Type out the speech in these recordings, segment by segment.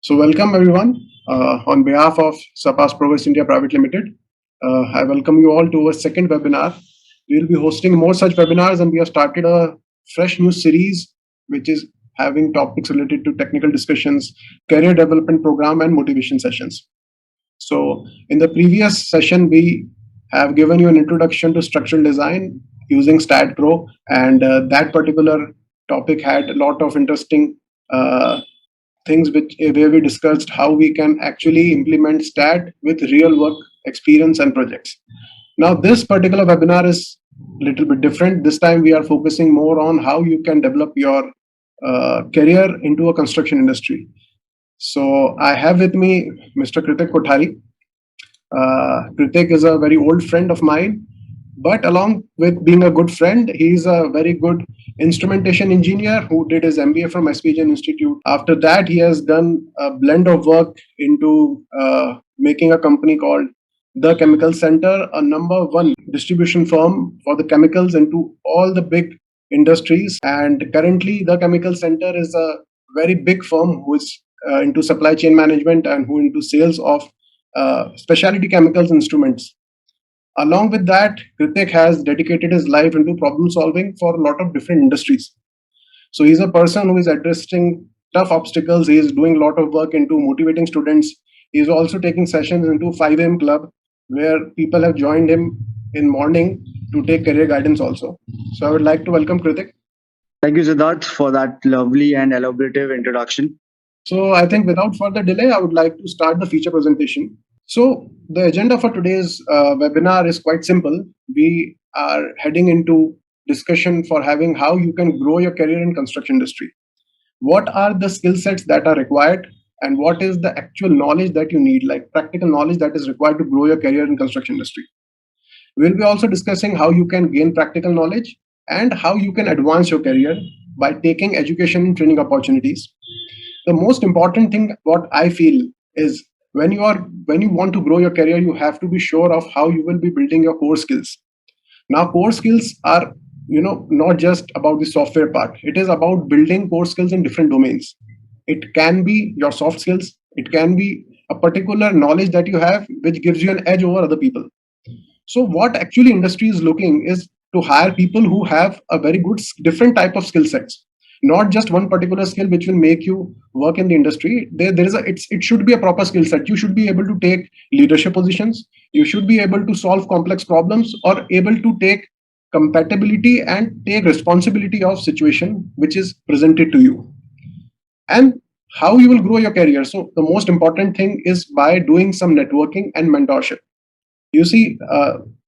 So, welcome everyone on behalf of Surpass Progress India Private Limited. I welcome you all to our second webinar. We will be hosting more such webinars, and we have started a fresh new series which is having topics related to technical discussions, career development program, and motivation sessions. So, in the previous session, we have given you an introduction to structural design using StatPro, and that particular topic had a lot of interesting things where we discussed how we can actually implement stat with real work experience and projects. Now this particular webinar is a little bit different. This time we are focusing more on how you can develop your career into a construction industry. So I have with me Mr. Kritik Kothari. Kritik is a very old friend of mine, but along with being a good friend, he's a very good instrumentation engineer who did his MBA from SP Jain Institute. After that, he has done a blend of work into making a company called The Chemical Center, a number one distribution firm for the chemicals into all the big industries. And currently, The Chemical Center is a very big firm who is into supply chain management and who into sales of specialty chemicals instruments. Along with that, Kritik has dedicated his life into problem solving for a lot of different industries. So he's a person who is addressing tough obstacles. He is doing a lot of work into motivating students. He is also taking sessions into 5 a.m. club where people have joined him in morning to take career guidance also. So I would like to welcome Kritik. Thank you, Siddharth, for that lovely and elaborative introduction. So I think without further delay, I would like to start the feature presentation. So the agenda for today's webinar is quite simple. We are heading into discussion for having how you can grow your career in construction industry. What are the skill sets that are required and what is the actual knowledge that you need, like practical knowledge that is required to grow your career in construction industry. We'll be also discussing how you can gain practical knowledge and how you can advance your career by taking education and training opportunities. The most important thing what I feel is when you want to grow your career, you have to be sure of how you will be building your core skills. Now core skills are not just about the software part. It is about building core skills in different domains. It can be your soft skills, it can be a particular knowledge that you have which gives you an edge over other people. So what actually industry is looking is to hire people who have a very good different type of skill sets, not just one particular skill which will make you work in the industry. It should be a proper skill set. You should be able to take leadership positions, you should be able to solve complex problems or able to take compatibility and take responsibility of situation which is presented to you, and how you will grow your career. So the most important thing is by doing some networking and mentorship. You see,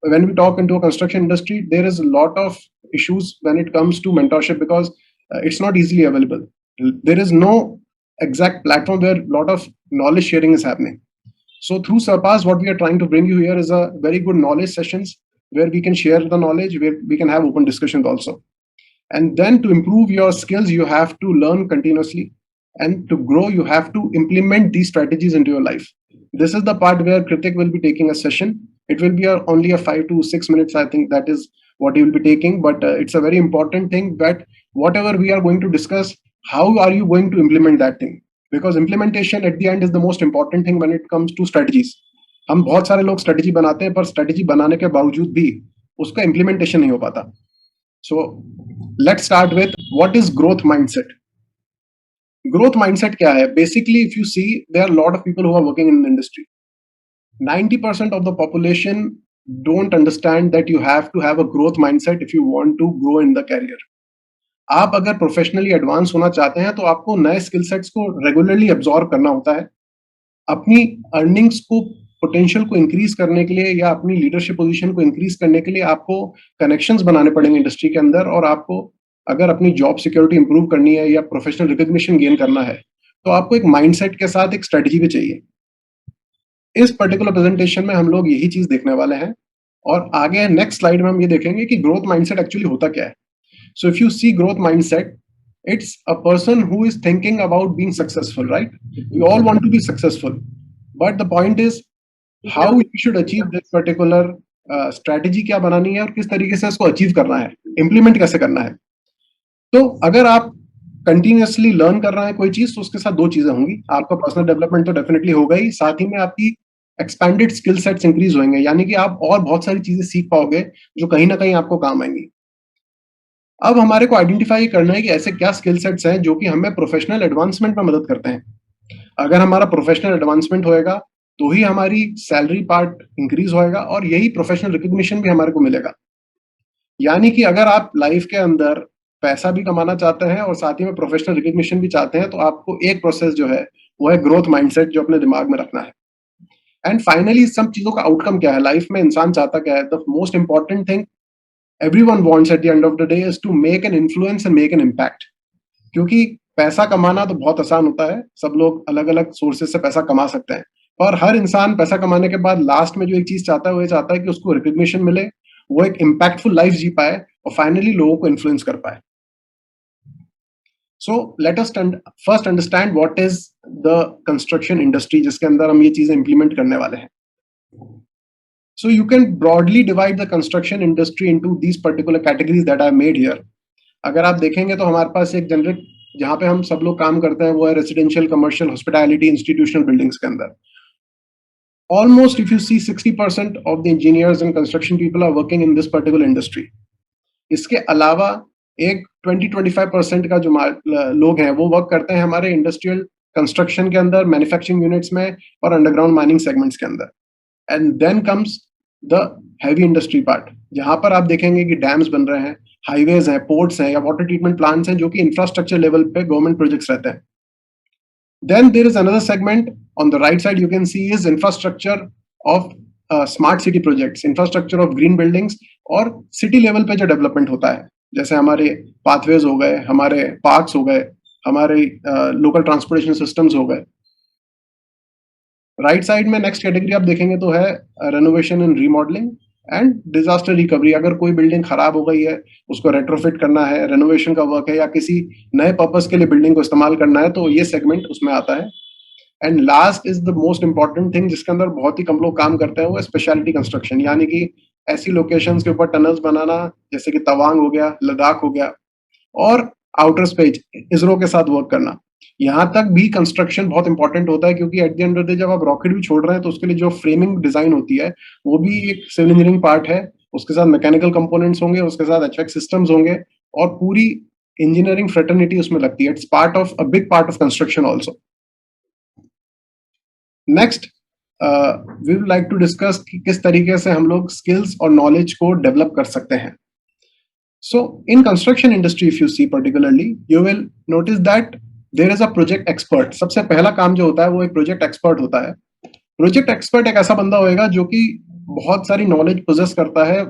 when we talk into a construction industry, there is a lot of issues when it comes to mentorship because it's not easily available. There is no exact platform where a lot of knowledge sharing is happening. So through Surpass, what we are trying to bring you here is a very good knowledge sessions where we can share the knowledge, where we can have open discussions also. And then to improve your skills, you have to learn continuously. And to grow, you have to implement these strategies into your life. This is the part where Kritik will be taking a session. It will be only a 5 to 6 minutes. I think that is what he will be taking. But it's a very important thing that whatever we are going to discuss, how are you going to implement that thing? Because implementation at the end is the most important thing when it comes to strategies. हम बहुत सारे लोग strategy बनाते हैं पर strategy बनाने के बावजूद भी उसका इम्प्लीमेंटेशन नहीं हो पाता. So let's start with what is growth mindset. Growth mindset क्या है? Basically, if you see, there are a lot of people who are working in the industry. 90% of the population don't understand that you have to have a growth mindset if you want to grow in the career. आप अगर professionally advance होना चाहते हैं तो आपको नए skill sets को regularly absorb करना होता है. अपनी अर्निंग्स को पोटेंशियल को इंक्रीज करने के लिए या अपनी लीडरशिप पोजीशन को इंक्रीज करने के लिए आपको कनेक्शंस बनाने पड़ेंगे इंडस्ट्री के अंदर. और आपको अगर अपनी जॉब सिक्योरिटी इंप्रूव करनी है या प्रोफेशनल रिकॉग्निशन गेन करना है तो आपको एक माइंडसेट के साथ एक स्ट्रेटजी भी चाहिए. इस पर्टिकुलर प्रेजेंटेशन में हम लोग यही चीज देखने वाले हैं. और आगे नेक्स्ट स्लाइड में हम ये देखेंगे कि ग्रोथ माइंडसेट एक्चुअली होता क्या है. So if you see growth mindset, it's a person who is thinking about being successful, right? We all want to be successful. But the point is how you should achieve this particular strategy क्या बनानी है और किस तरीके से इसको achieve करना है, implement कैसे करना है. तो अगर आप कंटिन्यूअसली लर्न कर रहा है कोई चीज, तो उसके साथ दो चीजें होंगी, आपका पर्सनल डेवलपमेंट तो डेफिनेटली होगा ही, साथ ही में आपकी एक्सपैंडेड स्किल सेट्स इंक्रीज होंगे, यानी कि आप और बहुत सारी चीजें सीख पाओगे जो कहीं ना कहीं आपको काम आएंगी। अब हमारे को आइडेंटिफाई करना है कि ऐसे क्या स्किल सेट्स हैं जो कि हमें प्रोफेशनल एडवांसमेंट में मदद करते हैं। अगर हमारा प्रोफेशनल एडवांसमेंट होएगा तो ही हमारी सैलरी पार्ट इंक्रीज होएगा और यही प्रोफेशनल रिकग्निशन भी हमारे को मिलेगा। यानी कि अगर आप लाइफ के अंदर पैसा भी कमाना चाहते हैं और साथ ही में प्रोफेशनल रिकग्निशन भी चाहते हैं, तो आपको एक प्रोसेस जो है वो है ग्रोथ माइंडसेट, जो अपने दिमाग में रखना है। एंड फाइनली सब चीजों का आउटकम क्या है, लाइफ में इंसान चाहता क्या है, the most important thing everyone wants at the end of the day is to make an influence and make an impact। क्योंकि पैसा कमाना तो बहुत आसान होता है, सब लोग अलग अलग सोर्सेज से पैसा कमा सकते हैं, और हर इंसान पैसा कमाने के बाद लास्ट में जो एक चीज चाहता है वो ये चाहता है कि उसको रिकग्निशन मिले, वो एक इम्पैक्टफुल लाइफ जी पाए और फाइनली लोगों को इन्फ्लुएंस कर पाए। So let us first understand what is the construction industry, जिसके अंदर हम ये चीजें इंप्लीमेंट करने वाले हैं। So you can broadly divide the construction industry into these particular categories that I made here। अगर आप देखेंगे तो हमारे पास एक जनरिक जहां पे हम सब लोग काम करते हैं वो है residential, commercial, hospitality, institutional buildings के अंदर। Almost if you see 60% of the engineers and construction people are working in this particular industry। इसके अलावा एक 20-25% का जो लोग हैं वो वर्क करते हैं हमारे इंडस्ट्रियल कंस्ट्रक्शन के अंदर, मैन्युफैक्चरिंग यूनिट्स में और अंडरग्राउंड माइनिंग सेगमेंट्स के अंदर। And then comes the heavy industry part, जहां पर आप देखेंगे कि डैम्स बन रहे हैं, हाईवेज हैं, पोर्ट्स हैं या वाटर ट्रीटमेंट प्लांट्स हैं, जो कि इंफ्रास्ट्रक्चर लेवल पे गवर्नमेंट प्रोजेक्ट्स रहते हैं। Then there is another segment on the right side, you can see is infrastructure of smart city projects, infrastructure of green buildings और सिटी लेवल पे जो development होता है, जैसे हमारे पाथवेज हो गए, हमारे पार्क्स हो गए, हमारे लोकल ट्रांसपोर्टेशन सिस्टम्स हो गए। राइट साइड में नेक्स्ट कैटेगरी आप देखेंगे तो है renovation and remodelling and disaster recovery. अगर कोई बिल्डिंग खराब हो गई है, उसको रेट्रोफिट करना है, रेनोवेशन का वर्क है या किसी नए पर्पस के लिए बिल्डिंग को इस्तेमाल करना है, तो ये सेगमेंट उसमें आता है। And last is the most important thing, जिसके अंदर बहुत ही कम लोग काम करते हैं, वो है स्पेशलिटी कंस्ट्रक्शन, यानी कि ऐसी लोकेशंस के ऊपर टनल्स बनाना, जैसे कि तवांग हो गया, लद्दाख हो गया, और आउटर स्पेस इसरो के साथ वर्क करना। यहाँ तक भी कंस्ट्रक्शन बहुत इंपॉर्टेंट होता है, क्योंकि at the end of the day जब आप रॉकेट भी छोड़ रहे हैं तो उसके लिए जो फ्रेमिंग डिजाइन होती है वो भी एक सिविल इंजीनियरिंग पार्ट है, उसके साथ मैकेनिकल कंपोनेंट्स होंगे, उसके साथ एचवेक सिस्टम्स होंगे और पूरी इंजीनियरिंग फ्रेटर्निटी उसमें लगती है। It's part of a big part of construction also. Next we would like to discuss कि किस तरीके से हम लोग स्किल्स और नॉलेज को डेवलप कर सकते हैं। So in construction industry, if you see particularly, you will notice that there is a project expert। सबसे पहला काम जो होता है वो एक प्रोजेक्ट एक्सपर्ट होता है। प्रोजेक्ट एक्सपर्ट एक ऐसा बंदा होएगा जो कि बहुत सारी नॉलेज पोजेस करता है,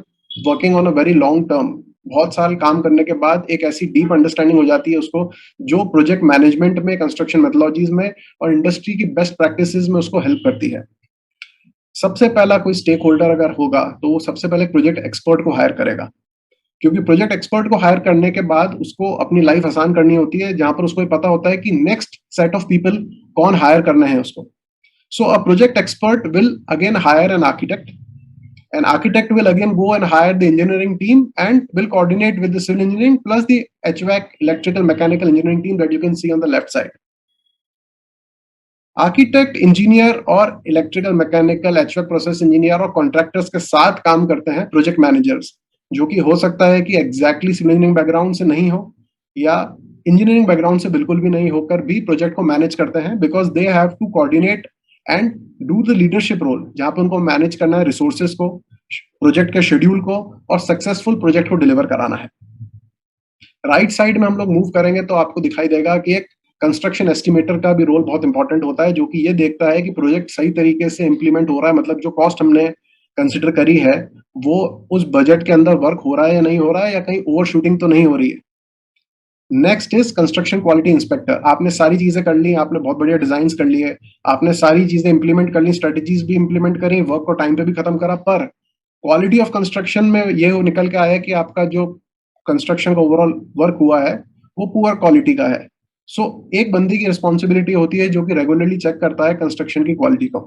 working on a very long term. बहुत साल काम करने के बाद एक ऐसी डीप अंडरस्टैंडिंग हो जाती है उसको, जो प्रोजेक्ट मैनेजमेंट में, कंस्ट्रक्शन मेथोलॉजीज में और इंडस्ट्री की बेस्ट प्रैक्टिसेस में उसको हेल्प करती है। सबसे पहला कोई स्टेक होल्डर अगर होगा तो वो सबसे पहले प्रोजेक्ट एक्सपर्ट को हायर करेगा, क्योंकि प्रोजेक्ट एक्सपर्ट को हायर करने के बाद उसको अपनी लाइफ आसान करनी होती है, जहां पर उसको पता होता है कि नेक्स्ट सेट ऑफ पीपल कौन हायर करना है उसको। So a project expert will again hire an architect, an architect will again go and hire the engineering team and will coordinate with the civil engineering plus the HVAC, electrical, mechanical engineering team that you can see on the left side। Architect, engineer और electrical, mechanical, एचवेक process engineer और contractors के साथ काम करते हैं project managers, जो कि हो सकता है कि एग्जैक्टली सिविल इंजीनियरिंग बैकग्राउंड से नहीं हो या इंजीनियरिंग बैकग्राउंड से बिल्कुल भी नहीं होकर भी प्रोजेक्ट को मैनेज करते हैं, because they have to coordinate and do the leadership role, जहां पर उनको मैनेज करना है रिसोर्सेज को, प्रोजेक्ट के शेड्यूल को और सक्सेसफुल प्रोजेक्ट को डिलीवर कराना है। राइट साइड में हम लोग मूव करेंगे तो आपको दिखाई देगा कि एक कंस्ट्रक्शन एस्टिमेटर का भी रोल बहुत इंपॉर्टेंट होता है, जो कि ये देखता है कि प्रोजेक्ट सही तरीके से इंप्लीमेंट हो रहा है, मतलब जो कॉस्ट हमने कंसिडर करी है वो उस बजट के अंदर वर्क हो रहा है या नहीं हो रहा है, या कहीं ओवर शूटिंग तो नहीं हो रही है। Next is construction quality inspector. आपने सारी चीजें कर ली, आपने बहुत बढ़िया डिजाइन कर लिए, आपने सारी चीजें इंप्लीमेंट कर ली, स्ट्रेटेजीज भी इंप्लीमेंट करी, वर्क को टाइम पे भी खत्म करा, पर क्वालिटी ऑफ कंस्ट्रक्शन में ये निकल के आया कि आपका जो कंस्ट्रक्शन का ओवरऑल वर्क हुआ है वो पुअर क्वालिटी का है। सो एक बंदे की रिस्पॉन्सिबिलिटी होती है जो कि रेगुलरली चेक करता है कंस्ट्रक्शन की क्वालिटी को।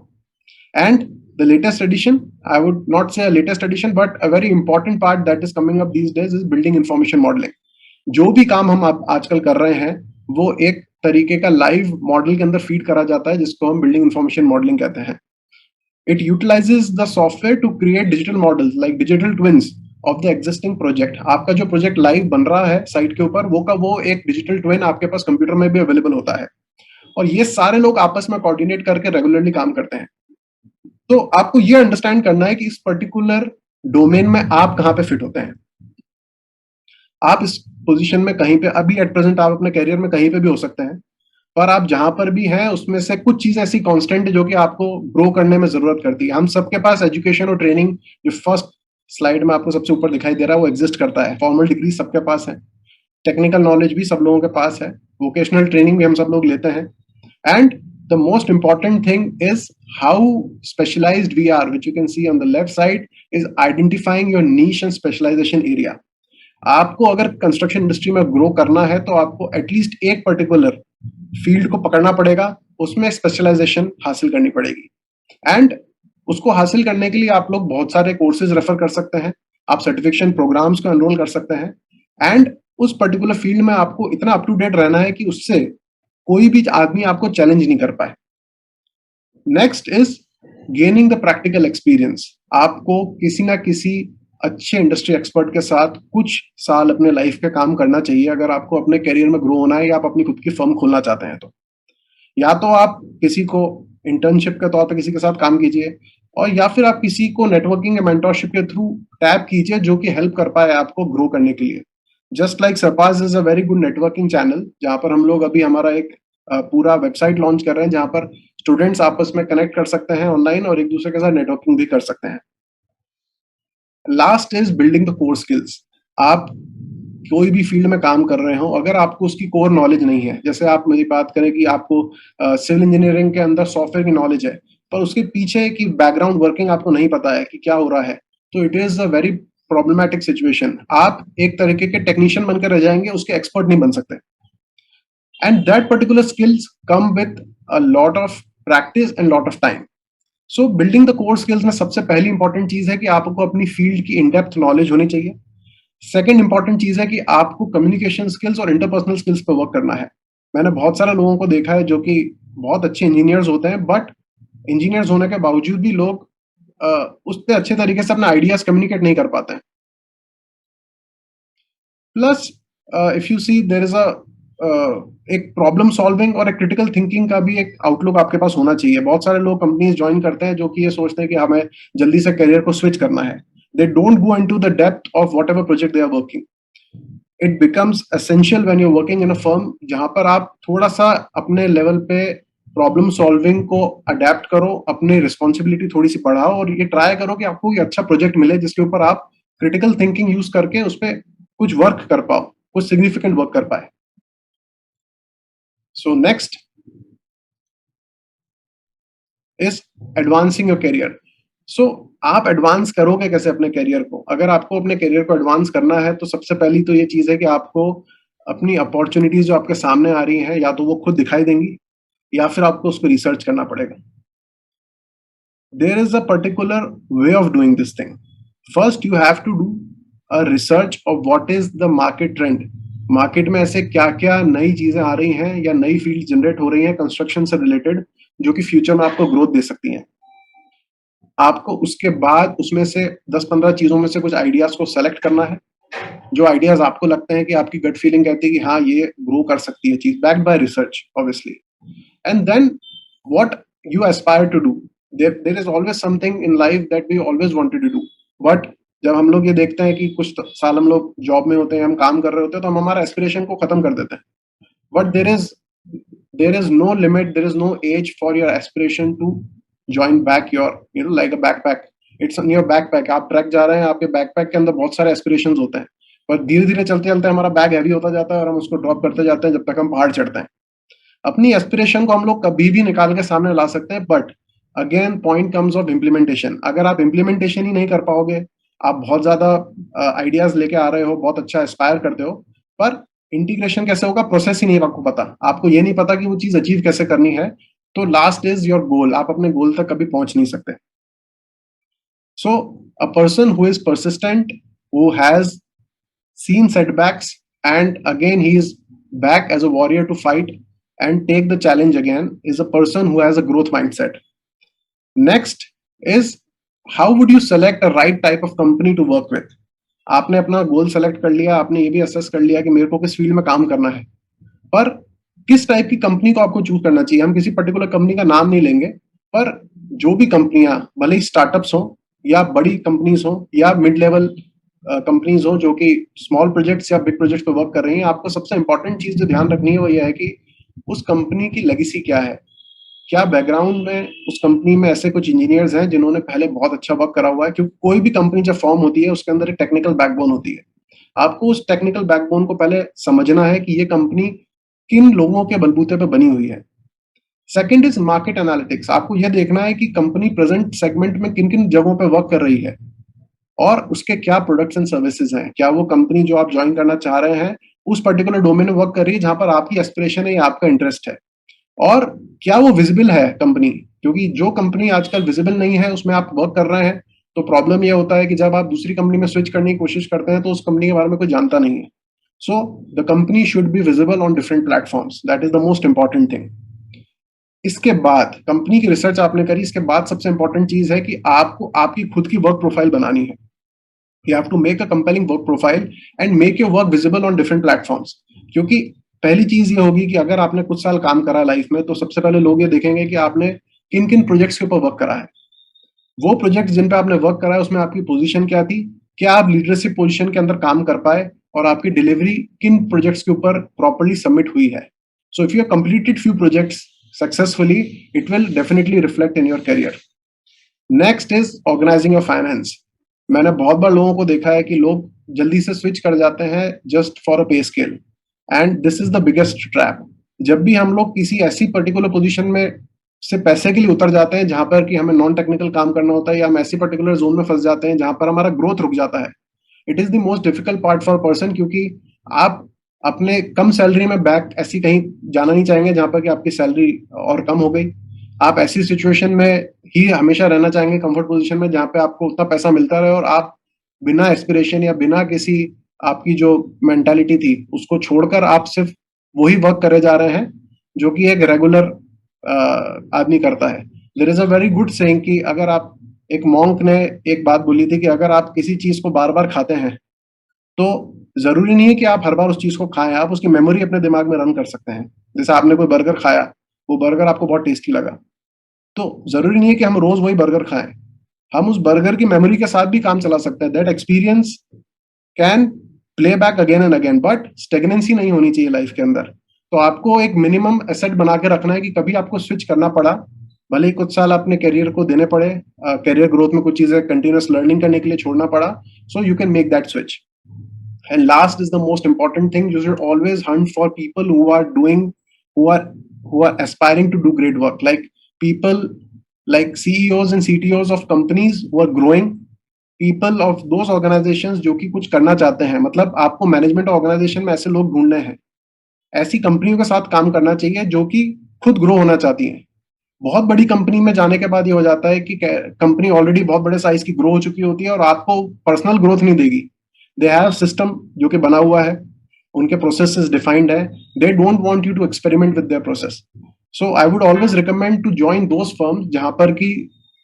And the latest addition, I would not say a latest addition, but a very important part that is coming up these days is building information modeling। जो भी काम हम आजकल कर रहे हैं वो एक तरीके का लाइव मॉडल के अंदर फीड करा जाता है, जिसको हम बिल्डिंग इंफॉर्मेशन मॉडलिंग कहते हैं. It utilizes the software to create digital models like digital twins of the existing project. आपका जो प्रोजेक्ट लाइव बन रहा है साइट के ऊपर, वो एक डिजिटल ट्विन आपके पास कंप्यूटर में भी अवेलेबल होता है, और ये सारे लोग आपस में कोऑर्डिनेट करके रेगुलरली काम करते हैं. तो आपको ये अंडरस्टैंड करना है कि इस पर्टिकुलर डोमेन में आप कहाँ पे फिट होते हैं. आप इस पोजीशन में कहीं पे अभी एट प्रेजेंट आप अपने करियर में कहीं पे भी हो सकते हैं, पर आप जहां पर भी हैं उसमें से कुछ चीज ऐसी कांस्टेंट है जो कि आपको ग्रो करने में जरूरत करती है. हम सबके पास एजुकेशन और ट्रेनिंग, जो फर्स्ट स्लाइड में आपको सबसे ऊपर दिखाई दे रहा है, वो एग्जिस्ट करता है. फॉर्मल डिग्री सबके पास है, टेक्निकल नॉलेज भी सब लोगों के पास है, वोकेशनल ट्रेनिंग भी हम सब लोग लेते हैं. And the most important thing is how specialised we are, which you can see on the left side, is identifying your niche and specialisation area. आपको अगर कंस्ट्रक्शन इंडस्ट्री में ग्रो करना है तो आपको एटलीस्ट एक पर्टिकुलर फील्ड को पकड़ना पड़ेगा, उसमें स्पेशलाइजेशन हासिल करनी पड़ेगी. एंड उसको हासिल करने के लिए आप लोग बहुत सारे कोर्सेज रेफर कर सकते हैं, आप सर्टिफिकेशन प्रोग्राम्स को एनरोल कर सकते हैं. एंड उस पर्टिकुलर फील्ड में आपको इतना अप टू डेट रहना है कि उससे कोई भी आदमी आपको चैलेंज नहीं कर पाए. Next is gaining the practical experience. आपको किसी ना किसी अच्छे इंडस्ट्री एक्सपर्ट के साथ कुछ साल अपने लाइफ के काम करना चाहिए अगर आपको अपने करियर में ग्रो होना है या आप अपनी खुद की फर्म खोलना चाहते हैं. तो या तो आप किसी को इंटर्नशिप के तौर पर किसी के साथ काम कीजिए, और या फिर आप किसी को नेटवर्किंग या मेंटरशिप के थ्रू टैप कीजिए जो कि हेल्प कर पाए आपको ग्रो करने के लिए. Just like surpass is a very good networking channel, जहां पर हम लोग अभी हमारा एक पूरा वेबसाइट लॉन्च कर रहे हैं जहां पर स्टूडेंट्स आपस में कनेक्ट कर सकते हैं ऑनलाइन और एक दूसरे के साथ नेटवर्किंग भी कर सकते हैं. Last is building the core skills. आप कोई भी फील्ड में काम कर रहे हो, अगर आपको उसकी कोर नॉलेज नहीं है, जैसे आप मेरी बात करें कि आपको सिविल इंजीनियरिंग के अंदर सॉफ्टवेयर की नॉलेज है, पर उसके पीछे की बैकग्राउंड वर्किंग आपको नहीं पता है कि क्या हो रहा है, तो it is a very problematic situation. आप एक तरीके के टेक्नीशियन बनकर रह जाएंगे, उसके एक्सपर्ट नहीं बन सकते. And that particular skills come with a lot of practice and lot of time. So building the core skills में सबसे पहली इंपॉर्टेंट चीज है कि आपको अपनी फील्ड की इन डेप्थ नॉलेज होनी चाहिए. सेकेंड इंपॉर्टेंट चीज है कि आपको कम्युनिकेशन स्किल्स और इंटरपर्सनल स्किल्स पर वर्क करना है. मैंने बहुत सारे लोगों को देखा है जो कि बहुत अच्छे इंजीनियर्स होते हैं, बट इंजीनियर्स होने के बावजूद भी लोग उस पर अच्छे तरीके से अपना आइडियाज कम्युनिकेट नहीं कर पाते हैं. Plus if you see there is a एक प्रॉब्लम सॉल्विंग और एक क्रिटिकल थिंकिंग का भी एक आउटलुक आपके पास होना चाहिए. बहुत सारे लोग कंपनीज ज्वाइन करते हैं जो कि ये सोचते हैं कि हमें जल्दी से करियर को स्विच करना है. They don't go into the depth of whatever project they are working. It becomes essential when you are working in a firm जहां पर आप थोड़ा सा अपने लेवल पे प्रॉब्लम सॉल्विंग को अडेप्ट करो, अपनी रिस्पॉन्सिबिलिटी थोड़ी सी बढ़ाओ, और ये ट्राई करो कि आपको ये अच्छा प्रोजेक्ट मिले जिसके ऊपर आप क्रिटिकल थिंकिंग यूज करके उस पर कुछ वर्क कर पाओ, कुछ सिग्निफिकेंट वर्क कर पाए. So next is advancing your career. So आप एडवांस करोगे कैसे अपने करियर को? अगर आपको अपने करियर को एडवांस करना है तो सबसे पहली तो ये चीज है कि आपको अपनी अपॉर्चुनिटीज जो आपके सामने आ रही हैं, या तो वो खुद दिखाई देंगी या फिर आपको उसको रिसर्च करना पड़ेगा. There is a particular way of doing this thing. First you have to do a research of what is the market trend. Market में ऐसे क्या क्या नई चीजें आ रही हैं या नई फील्ड जनरेट हो रही हैं कंस्ट्रक्शन से रिलेटेड, जो कि फ्यूचर में आपको ग्रोथ दे सकती हैं. आपको उसके बाद उसमें से 10-15 चीजों में से कुछ आइडियाज को सेलेक्ट करना है, जो आइडियाज आपको लगते हैं कि आपकी गट फीलिंग कहती है कि हाँ ये ग्रो कर सकती है चीज, backed by research obviously. And then what you aspire to do. There is always something in life that we always wanted to do, but जब हम लोग ये देखते हैं कि कुछ साल हम लोग जॉब में होते हैं, हम काम कर रहे होते हैं, तो हम हमारा एस्पिरेशन को खत्म कर देते हैं. But there is no limit, there is no age for your aspiration to join back your like a backpack. It's in your backpack. आप ट्रैक जा रहे हैं, आपके बैकपैक के अंदर बहुत सारे एस्पिरेशंस होते हैं, पर धीरे धीरे चलते चलते हमारा बैग हैवी होता जाता है और हम उसको ड्रॉप करते जाते हैं जब तक हम पहाड़ चढ़ते हैं. अपनी एस्पिरेशन को हम लोग कभी भी निकाल के सामने ला सकते हैं, but again point comes of implementation. अगर आप इम्प्लीमेंटेशन ही नहीं कर पाओगे, आप बहुत ज्यादा आइडियाज लेके आ रहे हो, बहुत अच्छा एस्पायर करते हो, पर इंटीग्रेशन कैसे होगा, प्रोसेस ही नहीं आपको पता, आपको ये नहीं पता कि वो चीज अचीव कैसे करनी है, तो लास्ट इज योर गोल. आप अपने गोल तक कभी पहुंच नहीं सकते. So a person who is persistent, who has seen setbacks, and again he is back as a warrior to fight and take the challenge again is a person who has a growth mindset. Next is how would you select a right type of company to work with? आपने अपना goal select कर लिया, आपने ये भी assess कर लिया कि मेरे को किस फील्ड में काम करना है, पर किस टाइप की कंपनी को आपको चूज करना चाहिए? हम किसी पर्टिकुलर कंपनी का नाम नहीं लेंगे, पर जो भी कंपनियां भले ही स्टार्टअप्स हो या बड़ी कंपनीज हो या मिड लेवल कंपनीज हो जो कि स्मॉल प्रोजेक्ट्स या बिग प्रोजेक्ट्स पे वर्क कर रही हैं, आपको सबसे इंपॉर्टेंट चीज जो ध्यान रखनी है वो ये है कि उस कंपनी की लेगेसी क्या है। क्या बैकग्राउंड में उस कंपनी में ऐसे कुछ इंजीनियर्स हैं जिन्होंने पहले बहुत अच्छा वर्क करा हुआ है, क्योंकि कोई भी कंपनी जब फॉर्म होती है उसके अंदर एक टेक्निकल बैकबोन होती है। आपको उस टेक्निकल बैकबोन को पहले समझना है कि ये कंपनी किन लोगों के बलबूते पे बनी हुई है। Second is market analytics. आपको यह देखना है कि कंपनी प्रेजेंट सेगमेंट में किन किन जगहों पे वर्क कर रही है और उसके क्या प्रोडक्ट्स एंड सर्विसेज हैं। क्या वो कंपनी जो आप ज्वाइन करना चाह रहे हैं उस पर्टिकुलर डोमेन में वर्क कर रही है जहां पर आपकी एस्पिरेशन है या आपका इंटरेस्ट है, और क्या वो विजिबल है कंपनी। क्योंकि जो कंपनी आजकल विजिबल नहीं है उसमें आप वर्क कर रहे हैं, तो प्रॉब्लम यह होता है कि जब आप दूसरी कंपनी में स्विच करने की कोशिश करते हैं तो उस कंपनी के बारे में कोई जानता नहीं है। So the company should be visible on different platforms, that is the most important thing. इसके बाद कंपनी की रिसर्च आपने करी, इसके बाद सबसे इंपॉर्टेंट चीज है कि आपको आपकी खुद की वर्क प्रोफाइल बनानी है। You have to make a compelling work profile and make your work visible on different platforms. क्योंकि पहली चीज ये होगी कि अगर आपने कुछ साल काम करा लाइफ में, तो सबसे पहले लोग ये देखेंगे कि आपने किन किन प्रोजेक्ट्स के ऊपर वर्क करा है। वो प्रोजेक्ट्स जिन पे आपने वर्क करा है उसमें आपकी पोजीशन क्या थी, क्या आप लीडरशिप पोजीशन के अंदर काम कर पाए, और आपकी डिलीवरी किन प्रोजेक्ट्स के ऊपर प्रॉपर्ली सबमिट हुई है। So if you completed few projects successfully, it will definitely reflect in your career. Next is organising your finance. मैंने बहुत बार लोगों को देखा है कि लोग जल्दी से स्विच कर जाते हैं जस्ट फॉर अ पे scale, and this is the biggest trap. जब भी हम लोग किसी ऐसी पर्टिकुलर पोजीशन में से पैसे के लिए उतर जाते हैं जहां पर कि हमें नॉन टेक्निकल काम करना होता है, या हम ऐसी पर्टिकुलर जोन में फंस जाते हैं जहां पर हमारा ग्रोथ रुक जाता है, it is the most difficult part for person. क्योंकि आप अपने कम सैलरी में बैक ऐसी कहीं जाना नहीं चाहेंगे जहां पर कि आपकी सैलरी और कम हो गई। आप ऐसी सिचुएशन में ही हमेशा रहना चाहेंगे, कंफर्ट पोजीशन में, जहां पे आपको उतना पैसा मिलता रहे और आप बिना एस्पिरेशन या बिना किसी आपकी जो मेंटालिटी थी उसको छोड़कर आप सिर्फ वही वर्क करे जा रहे हैं जो कि एक रेगुलर आदमी करता है। There is a very good saying कि अगर आप, एक मॉन्क ने एक बात बोली थी कि अगर आप किसी चीज को बार बार खाते हैं तो जरूरी नहीं है कि आप हर बार उस चीज को खाएं, आप उसकी मेमोरी अपने दिमाग में रन कर सकते हैं। जैसे आपने कोई बर्गर खाया, वो बर्गर आपको बहुत टेस्टी लगा, तो जरूरी नहीं है कि हम रोज वही बर्गर खाएं, हम उस बर्गर की मेमोरी के साथ भी काम चला सकते हैं। That experience can play back again and again, but stagnancy नहीं होनी चाहिए लाइफ के अंदर। तो आपको एक मिनिमम एसेट बना के रखना है कि कभी आपको स्विच करना पड़ा, भले ही कुछ साल अपने करियर को देने पड़े, करियर ग्रोथ में कुछ चीजें कंटिन्यूस लर्निंग करने के लिए छोड़ना पड़ा, so you can make that switch. And last is the most important thing, you should always hunt for people who are doing, who are who are aspiring to do great work, like people like CEOs and CTOs of companies who are growing, people of those organizations जो कि कुछ करना चाहते हैं। मतलब आपको management organisation में ऐसे लोग ढूंढने हैं, ऐसी कंपनियों के साथ काम करना चाहिए जो कि खुद ग्रो होना चाहती हैं। बहुत बड़ी कंपनी में जाने के बाद ये हो जाता है कि कंपनी ऑलरेडी बहुत बड़े साइज की ग्रो हो चुकी होती है और आपको पर्सनल ग्रोथ नहीं देगी। दे हैव सिस्टम जो कि बना हुआ है, उनके प्रोसेसेस डिफाइंड है, they don't want you to experiment with their process. So I would always recommend to join those firms जहां पर कि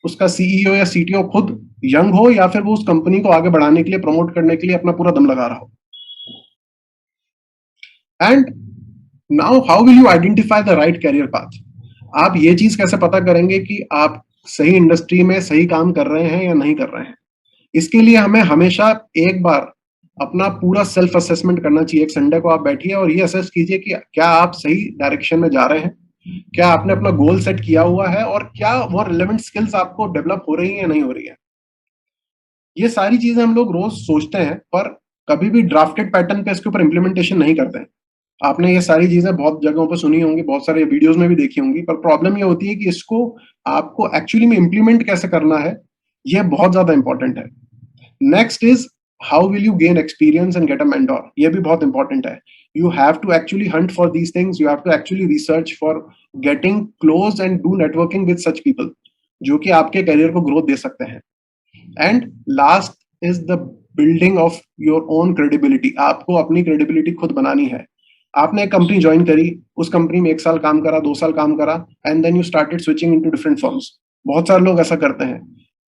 उसका सीईओ या सीटीओ खुद यंग हो, या फिर वो उस कंपनी को आगे बढ़ाने के लिए, प्रमोट करने के लिए अपना पूरा दम लगा रहा हो। And now how will you identify the right career path? आप ये चीज कैसे पता करेंगे कि आप सही इंडस्ट्री में सही काम कर रहे हैं या नहीं कर रहे हैं? इसके लिए हमें हमेशा एक बार अपना पूरा सेल्फ असेसमेंट करना चाहिए। एक संडे को आप बैठिए और ये असेस कीजिए कि क्या आप सही डायरेक्शन में जा रहे हैं, क्या आपने अपना गोल सेट किया हुआ है, और क्या वो रिलेवेंट स्किल्स आपको डेवलप हो रही है या नहीं हो रही है। ये सारी चीजें हम लोग रोज सोचते हैं पर कभी भी ड्राफ्टेड पैटर्न पे इसके ऊपर इम्प्लीमेंटेशन नहीं करते हैं। आपने ये सारी चीजें बहुत जगहों पर सुनी होंगी, बहुत सारे वीडियोस में भी देखी होंगी, पर प्रॉब्लम ये होती है कि इसको आपको एक्चुअली में इम्प्लीमेंट कैसे करना है, ये बहुत ज्यादा इंपॉर्टेंट है। Next is how will you gain experience and get a mentor? ये भी बहुत इंपॉर्टेंट है। You have to actually hunt for these things, you have to actually research for getting close and do networking with such people जो कि आपके career को growth दे सकते हैं। And last is the building of your own credibility. आपको अपनी credibility खुद बनानी है। आपने एक कंपनी ज्वाइन करी, उस कंपनी में 1 साल काम करा, 2 साल काम करा, and then you started switching into different firms. बहुत सारे लोग ऐसा करते हैं।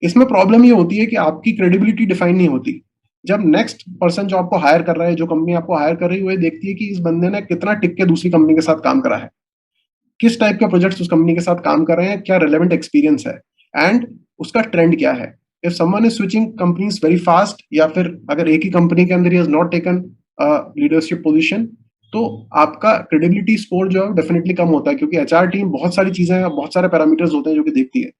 इसमें प्रॉब्लम ये होती है कि आपकी क्रेडिबिलिटी डिफाइन नहीं होती। जब नेक्स्ट पर्सन जो आपको हायर कर रहा है, जो कंपनी आपको हायर कर रही है, वो ये देखती है कि इस बंदे ने कितना टिक के दूसरी कंपनी के साथ काम करा है, किस टाइप के प्रोजेक्ट्स उस कंपनी के साथ काम कर रहे हैं, क्या रिलेवेंट एक्सपीरियंस है, एंड उसका ट्रेंड क्या है। If someone is switching companies very fast, या फिर अगर एक ही कंपनी के अंदर he has not taken leadership position, तो आपका क्रेडिबिलिटी स्कोर जो है डेफिनेटली कम होता है, क्योंकि एचआर टीम बहुत सारी चीजें, बहुत सारे पैरामीटर्स होते हैं जो कि देखती है।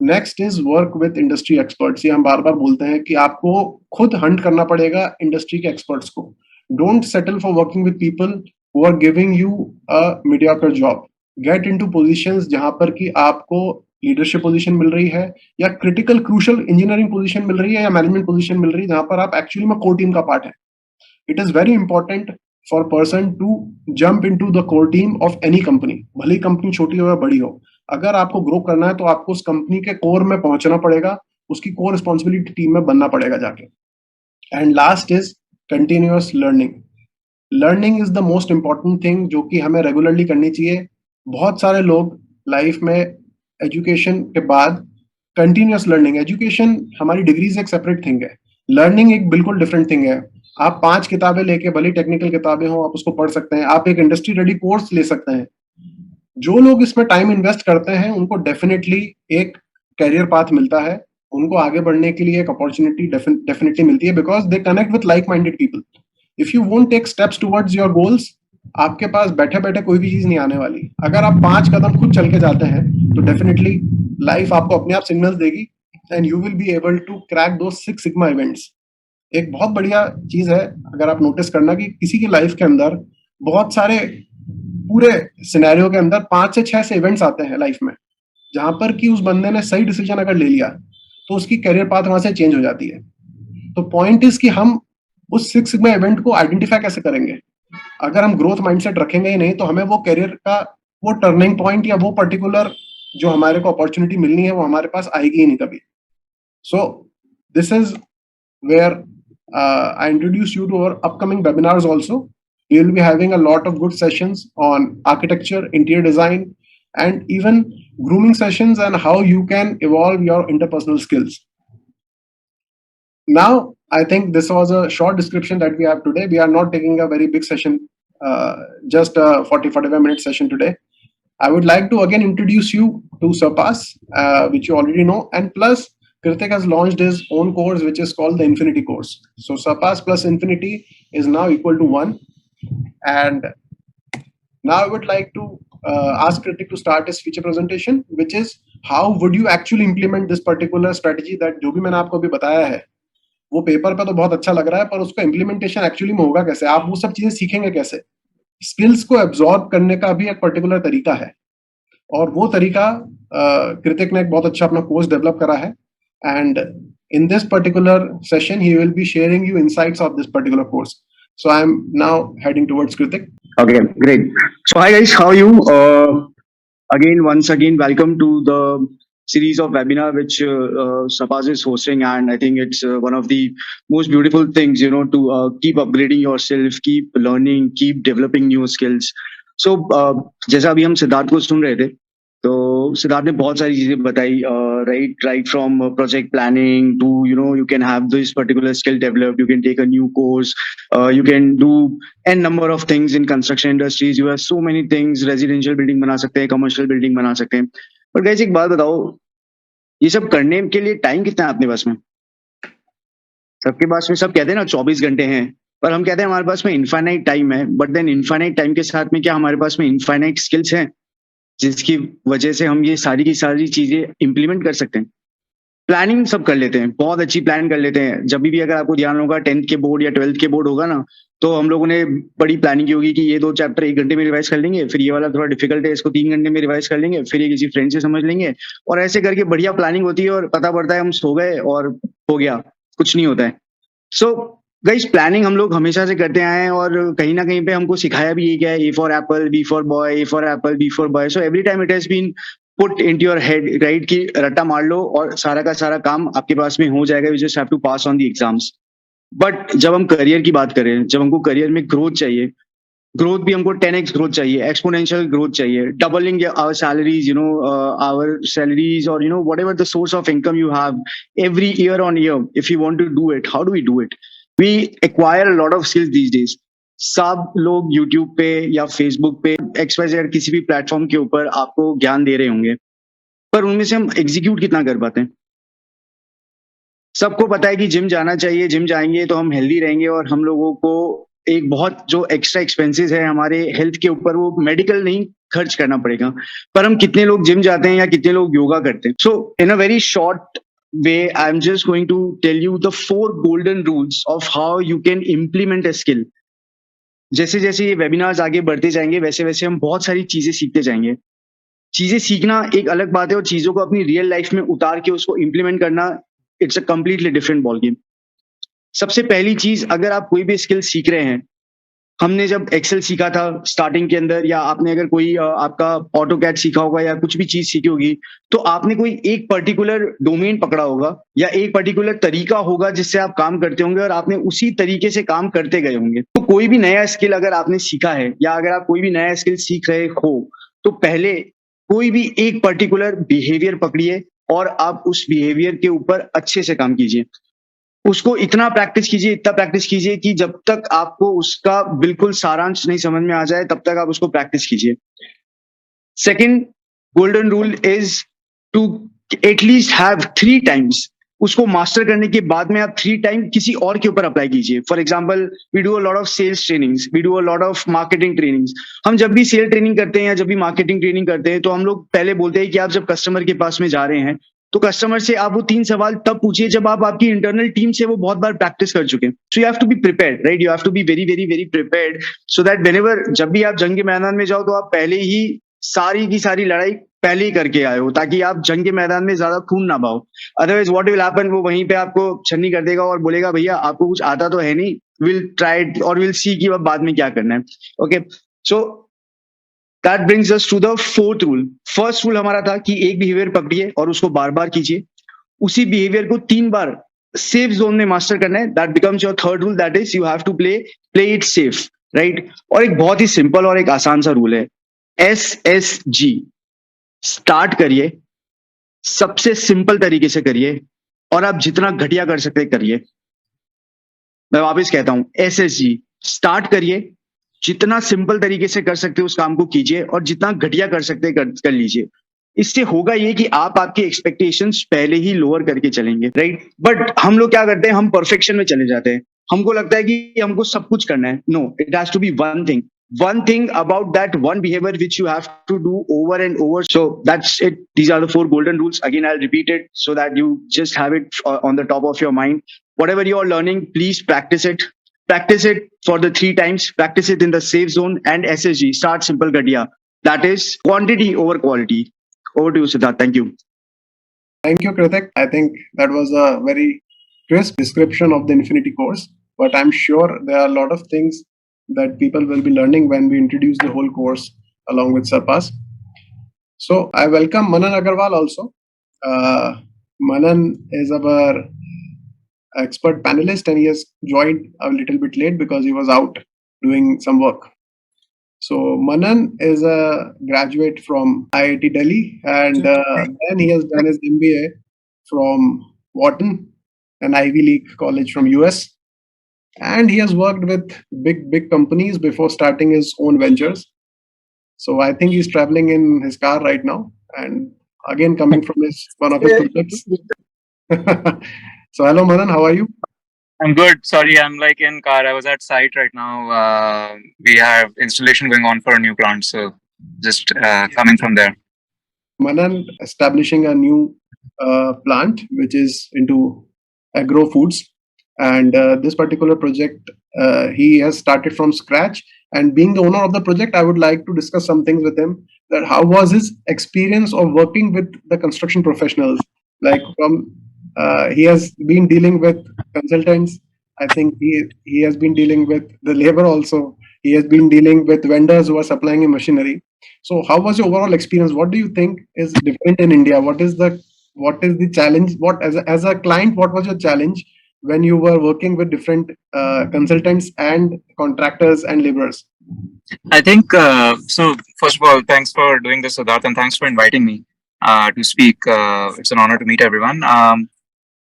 Next is work with industry experts. ये हम बार बार बोलते हैं कि आपको खुद हंट करना पड़ेगा इंडस्ट्री के एक्सपर्ट्स को। Don't settle for working with people who are giving you a mediocre job. Get into positions जहां पर कि आपको लीडरशिप पोजीशन मिल रही है, या क्रिटिकल क्रूशल इंजीनियरिंग पोजीशन मिल रही है, या मैनेजमेंट पोजीशन मिल रही है, जहां पर आप एक्चुअली में कोर टीम का पार्ट है। It is very important for person to jump into the core team of any company, भले ही कंपनी छोटी हो या बड़ी हो। अगर आपको ग्रो करना है तो आपको उस कंपनी के कोर में पहुंचना पड़ेगा, उसकी कोर रिस्पॉन्सिबिलिटी टीम में बनना पड़ेगा जाके। And last is continuous learning. Learning is the most important thing जो कि हमें रेगुलरली करनी चाहिए। बहुत सारे लोग लाइफ में एजुकेशन के बाद कंटिन्यूअस लर्निंग, एजुकेशन हमारी डिग्रीज एक सेपरेट थिंग है, लर्निंग एक बिल्कुल डिफरेंट थिंग है। आप 5 किताबें लेके, भले टेक्निकल किताबें हो, आप उसको पढ़ सकते हैं, आप एक इंडस्ट्री रेडी कोर्स ले सकते हैं। जो लोग इसमें टाइम इन्वेस्ट करते हैं उनको डेफिनेटली एक करियर पाथ मिलता है, उनको आगे बढ़ने के लिए एक अपॉर्चुनिटी डेफिनेटली मिलती है, because they connect with like minded people. If you won't take steps towards your goals, आपके पास बैठे बैठे कोई भी चीज नहीं आने वाली। अगर आप 5 कदम खुद चल के जाते हैं तो डेफिनेटली लाइफ आपको अपने आप सिग्नल्स देगी, and you will be able to crack दो 6 सिग्मा इवेंट्स। एक बहुत बढ़िया चीज है अगर आप नोटिस करना कि किसी की लाइफ के अंदर बहुत सारे, पूरे सिनेरियो के अंदर 5 से 6 से इवेंट्स आते हैं लाइफ में, जहां पर कि उस बंदे ने सही डिसीजन अगर ले लिया तो उसकी करियर पाथ वहां से चेंज हो जाती है। तो पॉइंट इज कि हम उस 6 सिग्मा इवेंट को आइडेंटिफाई कैसे करेंगे। अगर हम ग्रोथ माइंडसेट रखेंगे ही नहीं तो हमें वो करियर का वो टर्निंग पॉइंट या वो पर्टिकुलर जो हमारे को अपॉर्चुनिटी मिलनी है वो हमारे पास आएगी ही नहीं कभी। So this is where I introduce you to our upcoming webinars also. We will be having a lot of good sessions on architecture, interior design, and even grooming sessions and how you can evolve your interpersonal skills. Now, I think this was a short description that we have today. We are not taking a very big session, just a 40-45 minute session today. I would like to again introduce you to Surpass, which you already know, and plus Kritik has launched his own course, which is called the Infinity course. So Surpass plus Infinity is now equal to 1. And now I would like to ask Kritik to start his feature presentation, which is how would you actually implement this particular strategy that जो भी मैंने आपको अभी बताया है, वो paper पे तो बहुत अच्छा लग रहा है, पर उसका इम्प्लीमेंटेशन एक्चुअली में होगा कैसे, आप वो सब चीजें सीखेंगे कैसे। स्किल्स को एब्जॉर्ब करने का भी एक पर्टिकुलर तरीका है, और वो तरीका कृतिक ने एक बहुत अच्छा अपना कोर्स डेवलप करा है। And in this particular session, he will be sharing you insights of this particular course. So I'm now heading towards Kritik. Okay, great. So hi guys, how are you? Once again, welcome to the series of webinar which Surpass is hosting, and I think it's one of the most beautiful things, to keep upgrading yourself, keep learning, keep developing new skills. So जैसा अभी हम सिद्धार्थ को सुन रहे थे, तो सिद्धार्थ ने बहुत सारी चीजें बताई, right from project planning to you can have this particular skill developed, you can take a new course, you can do n number of things in construction industries. You have so many things, residential building बना सकते हैं, commercial building बना सकते हैं। पर guys एक बात बताओ, ये सब करने के लिए टाइम कितना है अपने पास में? सबके पास में, सब कहते हैं ना 24 घंटे हैं, पर हम कहते हैं हमारे पास में इनफाइनाइट टाइम है, बट देन इनफाइनाइट टाइम के साथ में क्या हमारे पास में इनफाइनाइट स्किल्स हैं जिसकी वजह से हम ये सारी की सारी चीजें इंप्लीमेंट कर सकते हैं? प्लानिंग सब कर लेते हैं, बहुत अच्छी प्लान कर लेते हैं। जब भी अगर आपको ध्यान होगा 10th के बोर्ड या 12th के बोर्ड होगा ना, तो हम लोगों ने बड़ी प्लानिंग की होगी कि ये 2 चैप्टर 1 घंटे में रिवाइज कर लेंगे, फिर ये वाला थोड़ा डिफिकल्ट है, इसको 3 घंटे में रिवाइज कर लेंगे, फिर ये किसी फ्रेंड से समझ लेंगे, और ऐसे करके बढ़िया प्लानिंग होती है, और पता पड़ता है हम सो गए और हो गया, कुछ नहीं होता है। सो गाइस, प्लानिंग हम लोग हमेशा से करते आए हैं, और कहीं ना कहीं पे हमको सिखाया भी ये क्या है, A for apple, B for boy, A for apple, B for boy. So every time it has been put into your head, right, कि रट्टा मार लो और सारा का सारा काम आपके पास में हो जाएगा, you just have to pass on the exams. बट जब हम करियर की बात करें, जब हमको करियर में ग्रोथ चाहिए, ग्रोथ भी हमको 10x ग्रोथ चाहिए, एक्सपोनेंशियल ग्रोथ चाहिए, doubling our salaries, our salaries, और whatever the source of income you have every year on year. If you want to do it, how do we do it? We acquire a lot of skills these days. सब लोग YouTube पे या Facebook पे XYZ किसी भी platform के ऊपर आपको ज्ञान दे रहे होंगे, पर उनमें से हम एग्जीक्यूट कितना कर पाते हैं? सबको पता है कि जिम जाना चाहिए, जिम जाएंगे तो हम हेल्दी रहेंगे, और हम लोगों को एक बहुत जो एक्स्ट्रा एक्सपेंसेस है हमारे हेल्थ के ऊपर, वो मेडिकल नहीं खर्च करना पड़ेगा। पर हम कितने लोग जिम जाते हैं या कितने लोग योगा करते हैं? So in a very short way, I am just going to tell you the 4 golden rules of how you can implement a skill. जैसे जैसे ये वेबिनार्स आगे बढ़ते जाएंगे, वैसे वैसे हम बहुत सारी चीजें सीखते जाएंगे। चीजें सीखना एक अलग बात है, और चीजों को अपनी रियल लाइफ में उतार के उसको इम्प्लीमेंट करना, it's a completely different ball game. सबसे पहली चीज, अगर आप कोई भी स्किल सीख रहे हैं, हमने जब एक्सेल सीखा था स्टार्टिंग के अंदर, या आपने अगर कोई आपका ऑटो कैड सीखा होगा या कुछ भी चीज सीखी होगी, तो आपने कोई एक पर्टिकुलर डोमेन पकड़ा होगा या एक पर्टिकुलर तरीका होगा जिससे आप काम करते होंगे, और आपने उसी तरीके से काम करते गए होंगे। तो कोई भी नया स्किल अगर आपने सीखा है, या अगर आप कोई भी नया स्किल सीख रहे हो, तो पहले कोई भी एक पर्टिकुलर बिहेवियर पकड़िए और आप उस बिहेवियर के ऊपर अच्छे से काम कीजिए। उसको इतना प्रैक्टिस कीजिए कि जब तक आपको उसका बिल्कुल सारांश नहीं समझ में आ जाए, तब तक आप उसको प्रैक्टिस कीजिए। Second golden rule is to at least have 3 times. उसको मास्टर करने के बाद में आप 3 टाइम किसी और के ऊपर अप्लाई कीजिए। For example, we do a lot of sales trainings, we do a lot of marketing trainings. हम जब भी सेल ट्रेनिंग करते हैं या जब भी मार्केटिंग ट्रेनिंग करते हैं, तो हम लोग पहले बोलते हैं कि आप जब कस्टमर के पास में जा रहे हैं, तो कस्टमर से आप वो 3 सवाल तब पूछिए जब आप आपकी इंटरनल टीम से वो बहुत बार प्रैक्टिस कर चुके हैं। So you have to be prepared, right? You have to be very very very prepared, so that whenever जब भी आप जंग के मैदान में जाओ, तो आप पहले ही सारी की सारी लड़ाई पहले ही करके आए हो, ताकि आप जंग के मैदान में ज्यादा खून ना बहाओ। अदरवाइज व्हाट विल हैपन, वो वहीं पे आपको छन्नी कर देगा और बोलेगा भैया आपको कुछ आता तो है नहीं, विल ट्राई और विल सी कि अब बाद में क्या करना है। Okay, so that brings us to the 4th rule. First rule हमारा था कि एक बिहेवियर पकड़िए और उसको बार बार कीजिए। उसी बिहेवियर को 3 बार सेफ जोन में मास्टर करना है। That becomes your 3rd rule, that is you have to play it safe, right? और एक बहुत ही सिंपल और एक आसान सा रूल है, SSG। स्टार्ट करिए, सबसे सिंपल तरीके से करिए, और आप जितना घटिया कर सकते करिए। मैं वापस कहता हूं, SSG। स्टार्ट करिए, जितना सिंपल तरीके से कर सकते उस काम को कीजिए, और जितना घटिया कर सकते कर लीजिए। इससे होगा ये कि आप आपकी एक्सपेक्टेशंस पहले ही लोअर करके चलेंगे, राइट? बट हम लोग क्या करते हैं, हम परफेक्शन में चले जाते हैं। हमको लगता है कि हमको सब कुछ करना है। No, it has to be one thing about that one behavior which you have to do over and over. So that's it. These are the 4 golden rules. Again, I'll repeat it so that you just have it on the top of your mind. Whatever you're learning, please practice it. Practice it for the 3 times. Practice it in the safe zone. And SSG, start simple, Gadia. That is quantity over quality. Over to you, Siddharth. Thank you. Thank you, Kritik. I think that was a very crisp description of the Infinity course, but I'm sure there are a lot of things that people will be learning when we introduce the whole course along with Sarpas. So I welcome Manan Agarwal also. Manan is our expert panelist, and he has joined a little bit late because he was out doing some work. So Manan is a graduate from IIT Delhi, and then he has done his MBA from Wharton, an Ivy League college from US. And he has worked with big companies before starting his own ventures. So I think he's traveling in his car right now, and again coming from one of his projects. So hello Manan, how are you? I'm good. Sorry, I'm like in car. I was at site right now. We have installation going on for a new plant, so just coming from there. Manan establishing a new plant which is into agro foods. And this particular project, he has started from scratch. And being the owner of the project, I would like to discuss some things with him. That how was his experience of working with the construction professionals? Like he has been dealing with consultants. I think he has been dealing with the labor also. He has been dealing with vendors who are supplying him machinery. So how was your overall experience? What do you think is different in India? What is the challenge? What as a client, what was your challenge when you were working with different consultants and contractors and laborers? I think so. First of all, thanks for doing this, Siddharth, and thanks for inviting me to speak. It's an honor to meet everyone.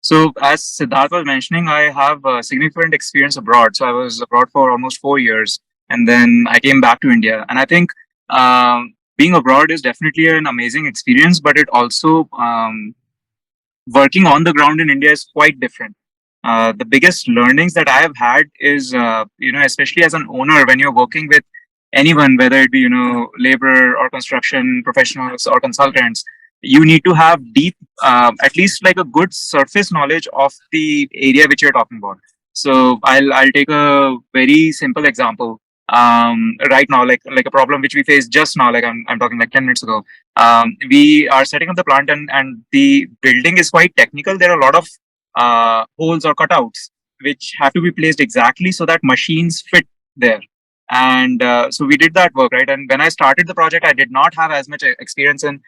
So, as Siddharth was mentioning, I have significant experience abroad. So, I was abroad for almost 4 years, and then I came back to India. And I think being abroad is definitely an amazing experience, but it also working on the ground in India is quite different. The biggest learnings that I have had is, especially as an owner, when you're working with anyone, whether it be, labor or construction professionals or consultants, you need to have deep, at least like a good surface knowledge of the area which you're talking about. So I'll take a very simple example. Right now, like a problem which we faced just now, like I'm talking like 10 minutes ago. We are setting up the plant, and the building is quite technical. There are a lot of holes or cutouts which have to be placed exactly so that machines fit there. And so we did that work, right? And when I started the project, I did not have as much experience in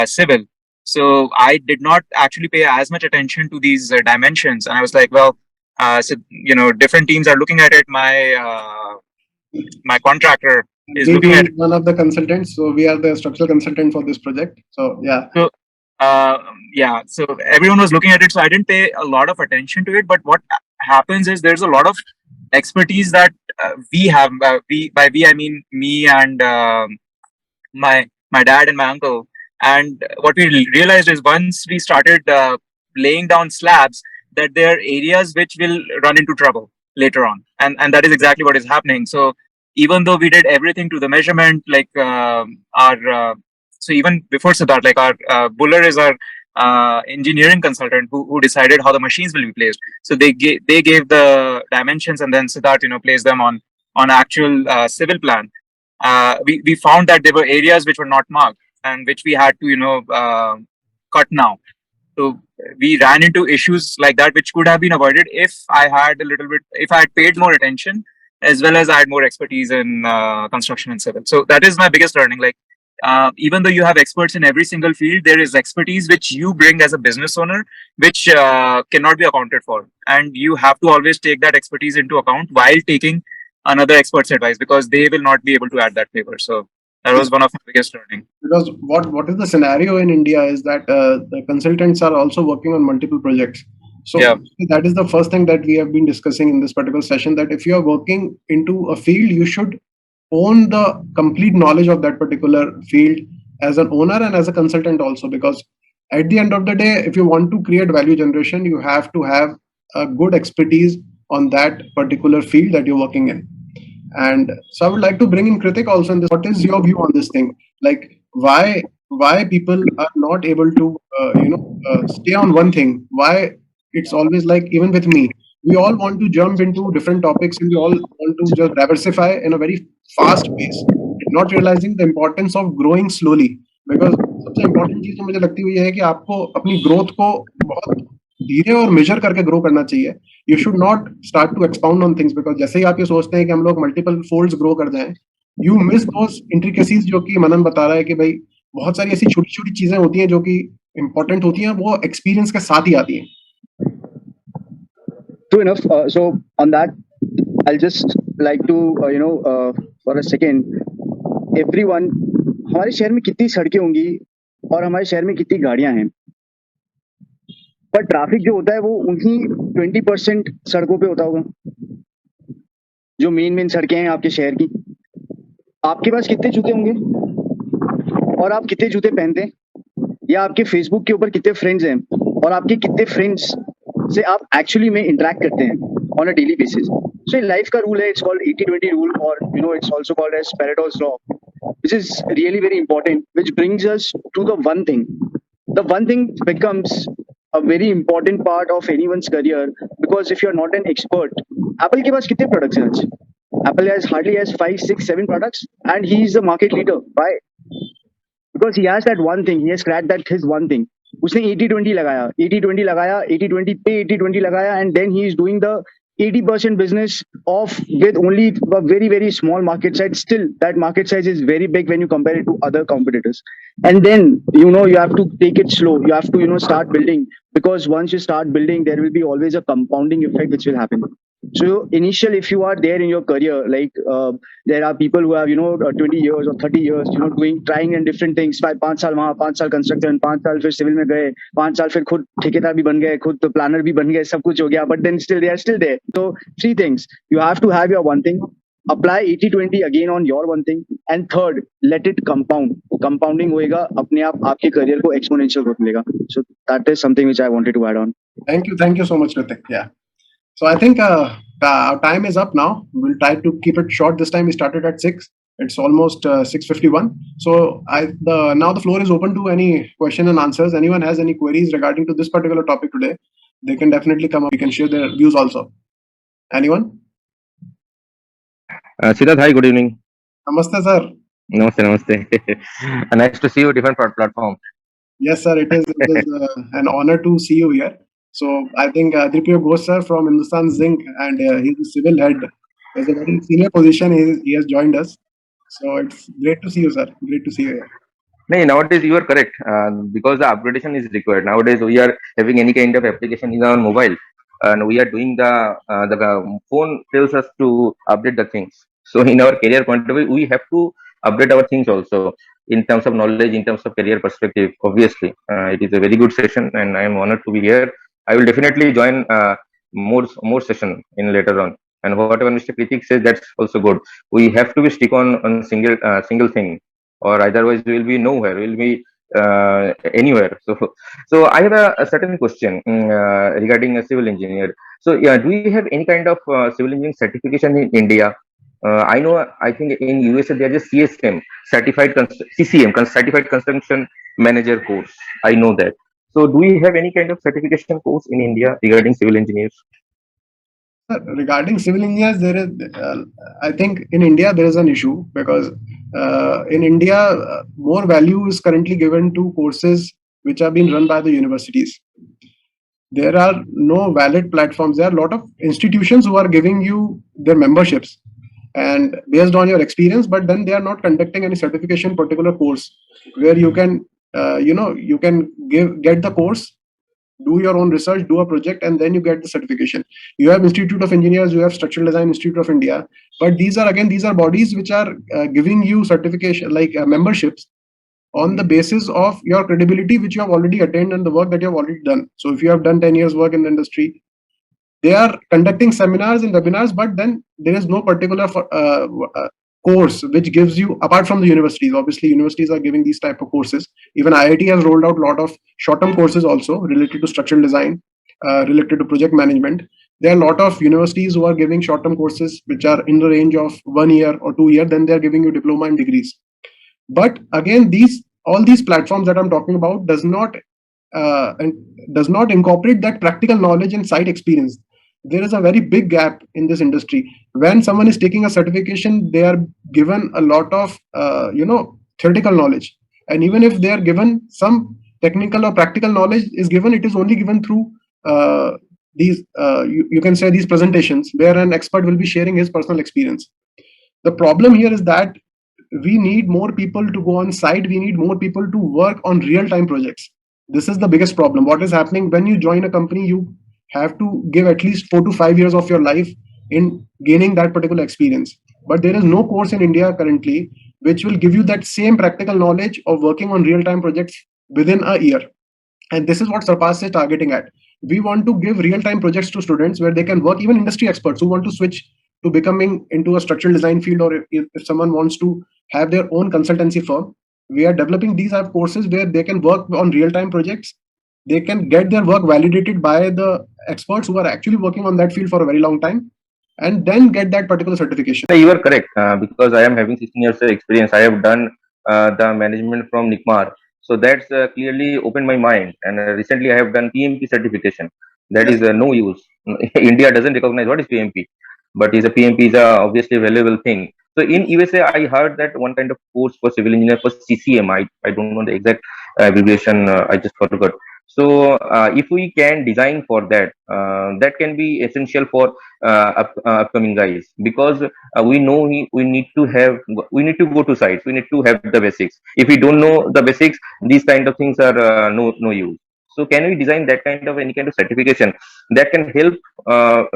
civil. So I did not actually pay as much attention to these dimensions. And I was like, well, so, different teams are looking at it. My contractor is They looking at being one of the consultants, so we are the structural consultant for this project. So yeah, so everyone was looking at it, so I didn't pay a lot of attention to it. But what happens is there's a lot of expertise that we have. By we I mean me and my dad and my uncle. And what we realized is once we started laying down slabs, that there are areas which will run into trouble later on, and that is exactly what is happening. So even though we did everything to the measurement, like our so even before Siddharth, like our Buller is our engineering consultant who decided how the machines will be placed. So they gave the dimensions, and then Siddharth placed them on actual civil plan. We found that there were areas which were not marked and which we had to cut now. So we ran into issues like that which could have been avoided if I had paid more attention, as well as I had more expertise in construction and civil. So that is my biggest learning. Like even though you have experts in every single field, there is expertise which you bring as a business owner, which cannot be accounted for, and you have to always take that expertise into account while taking another expert's advice, because they will not be able to add that flavor. So that was one of my biggest learning. because what is the scenario in India is that the consultants are also working on multiple projects. So Yeah. that is the first thing that we have been discussing in this particular session, that if you are working into a field, you should own the complete knowledge of that particular field as an owner and as a consultant also, because at the end of the day, if you want to create value generation, you have to have a good expertise on that particular field that you're working in. And so I would like to bring in Kritik also in this. What is your view on this thing? Like why people are not able to stay on one thing? Why it's always like, even with me, we all want to jump into different topics and we all want to just diversify in a very fast pace, not realizing the importance of growing slowly. Because सबसे important चीज जो मुझे लगती हुई है कि आपको अपनी ग्रोथ को बहुत धीरे और मेजर करके ग्रो करना चाहिए. You should not start to expound on things, because जैसे ही आप ये सोचते हैं कि हम लोग मल्टीपल फोल्ड्स ग्रो कर जाएं, you miss those intricacies जो कि मनन बता रहा है कि भाई बहुत सारी ऐसी छोटी छोटी चीजें होती हैं जो कि इम्पोर्टेंट होती हैं, वो एक्सपीरियंस के साथ ही आती हैं. True enough. So on that, I'll just like to for a second, everyone, हमारे शहर में कितनी सड़कें होंगी और हमारे शहर में कितनी गाड़ियां हैं, पर ट्रैफिक जो होता है वो उन्हीं 20% सड़कों पे होता होगा, जो मेन सड़कें हैं आपके शहर की. आपके पास कितने जूते होंगे और आप कितने जूते पहनते हैं, या आपके फेसबुक के ऊपर कितने फ्रेंड्स हैं और आपके कितने फ्रेंड्स से आप एक्चुअली में इंटरेक्ट करते हैं on a daily basis. So in life का रूल है, इट्स कॉल्ड 80-20 रूल, और it's also called as Pareto's law, which is really very important, which brings us to the one thing. The one thing becomes a very important part of anyone's career, because if you're not an expert, Apple के पास कितने products हैं आज? Apple hardly has 5, 6, 7 products, and he is the market leader. Why? Because he has that one thing. He has cracked that his one thing. उसने 80-20 लगाया, 80-20 लगाया, 80-20 पे 80-20 लगाया, and then he is doing the 80% business of with only a very very small market size. Still that market size is very big when you compare it to other competitors. And then you have to take it slow. You have to start building, because once you start building there will be always a compounding effect which will happen. So initial, if you are there in your career, like there are people who have 20 years or 30 years doing trying and different things. 5 साल वहाँ, 5 साल construction, 5 साल फिर civil में गए, 5 साल फिर खुद ठेकेदार भी बन गए, खुद तो planner भी बन गए, सब कुछ हो गया, but then still they are still there. So three things: you have to have your one thing, apply 80-20 again on your one thing, and third, let it compound. Compounding होएगा, अपने आप आपके career को exponential growth मिलेगा. So that is something which I wanted to add on. Thank you so much, Ritik. Yeah. So I think our time is up now. We'll try to keep it short. This time we started at 6. It's almost 6:51. So now the floor is open to any question and answers. Anyone has any queries regarding to this particular topic today, they can definitely come up. We can share their views also. Anyone? Siddharth, hi, good evening. Namaste, sir. Namaste. Nice to see you different platform. Yes, sir. It is an honor to see you here. So I think Adripuyo Ghosh sir from Hindustan Zinc, and he's the civil head. He's a very senior position. He has joined us. So it's great to see you, sir. Great to see you here. No, nowadays you are correct, because the upgradation is required. Nowadays we are having any kind of application in our mobile, and we are doing the phone tells us to update the things. So in our career point of view, we have to update our things also in terms of knowledge, in terms of career perspective. Obviously, it is a very good session, and I am honored to be here. I will definitely join more session in later on. And whatever Mr. Kritik says, that's also good. We have to be stick on single thing, or otherwise we will be nowhere. We will be anywhere. So I have a certain question regarding a civil engineer. So yeah, do you have any kind of civil engineering certification in India? I know. I think in USA there is a CSM, CCM, Certified Construction Manager course. I know that. So do you have any kind of certification course in India regarding civil engineers? Regarding civil engineers, there is, I think in India there is an issue, because in India more value is currently given to courses which are being run by the universities. There are no valid platforms. There are a lot of institutions who are giving you their memberships and based on your experience, but then they are not conducting any certification particular course where you can you can get the course, do your own research, do a project, and then you get the certification. You have Institute of Engineers, you have Structural Design Institute of India, but these are bodies which are giving you certification, like memberships, on the basis of your credibility which you have already attained and the work that you have already done. So if you have done 10 years work in the industry, they are conducting seminars and webinars, but then there is no particular course which gives you, apart from the universities. Obviously universities are giving these type of courses. Even IIT has rolled out a lot of short-term courses also related to structural design, related to project management. There are a lot of universities who are giving short-term courses which are in the range of 1 year or 2 years, then they are giving you diploma and degrees. But again, all these platforms that I'm talking about does not incorporate that practical knowledge and site experience. There is a very big gap in this industry. When someone is taking a certification, they are given a lot of theoretical knowledge, and even if they are given some technical or practical knowledge is given, it is only given through these you can say these presentations where an expert will be sharing his personal experience. The problem here is that we need more people to go on site. We need more people to work on real-time projects. This is the biggest problem. What is happening when you join a company, you have to give at least 4 to 5 years of your life in gaining that particular experience. But there is no course in India currently which will give you that same practical knowledge of working on real-time projects within a year. And this is what Surpass is targeting at. We want to give real-time projects to students where they can work, even industry experts who want to switch to becoming into a structural design field, or if someone wants to have their own consultancy firm. We are developing these type of courses where they can work on real-time projects. They can get their work validated by the experts who are actually working on that field for a very long time, and then get that particular certification. You are correct, because I am having 16 years of experience. I have done the management from NICMAR. So that's clearly opened my mind. And recently I have done PMP certification. That is no use. India doesn't recognize what is PMP, but PMP is a obviously valuable thing. So in USA, I heard that one kind of course for civil engineer for CCM. I don't know the exact abbreviation. I just forgot. So if we can design for that, that can be essential for upcoming guys, because we know we need to go to sites, we need to have the basics. If we don't know the basics, these kind of things are no use. So can we design that kind of any kind of certification that can help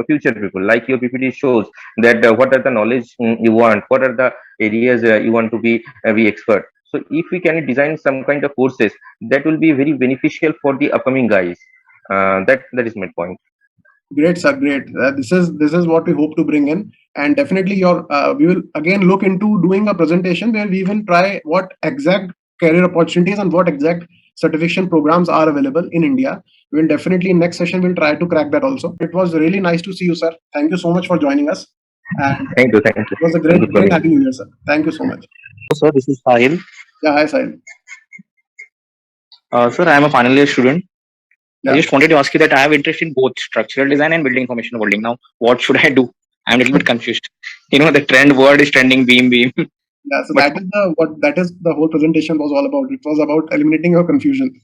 future people, like your PPT shows that what are the knowledge you want, what are the areas you want to be expert. So if we can design some kind of courses, that will be very beneficial for the upcoming guys. That is my point. Great, sir. Great. This is what we hope to bring in, and definitely we will again look into doing a presentation where we will try what exact career opportunities and what exact certification programs are available in India. We'll definitely in next session we'll try to crack that also. It was really nice to see you, sir. Thank you so much for joining us, and Thank you, thank you, it was a thank you for great me. having you here, sir. Thank you so much. Sir, this is Sahil. Yeah, hi, Sahil. Sir, I am a final year student. Yeah. I just wanted to ask you that I have interest in both structural design and building information modeling. Now, what should I do? I'm a little bit confused. The trend word is trending beam. Yeah, so But- that is the whole presentation was all about. It was about eliminating your confusion.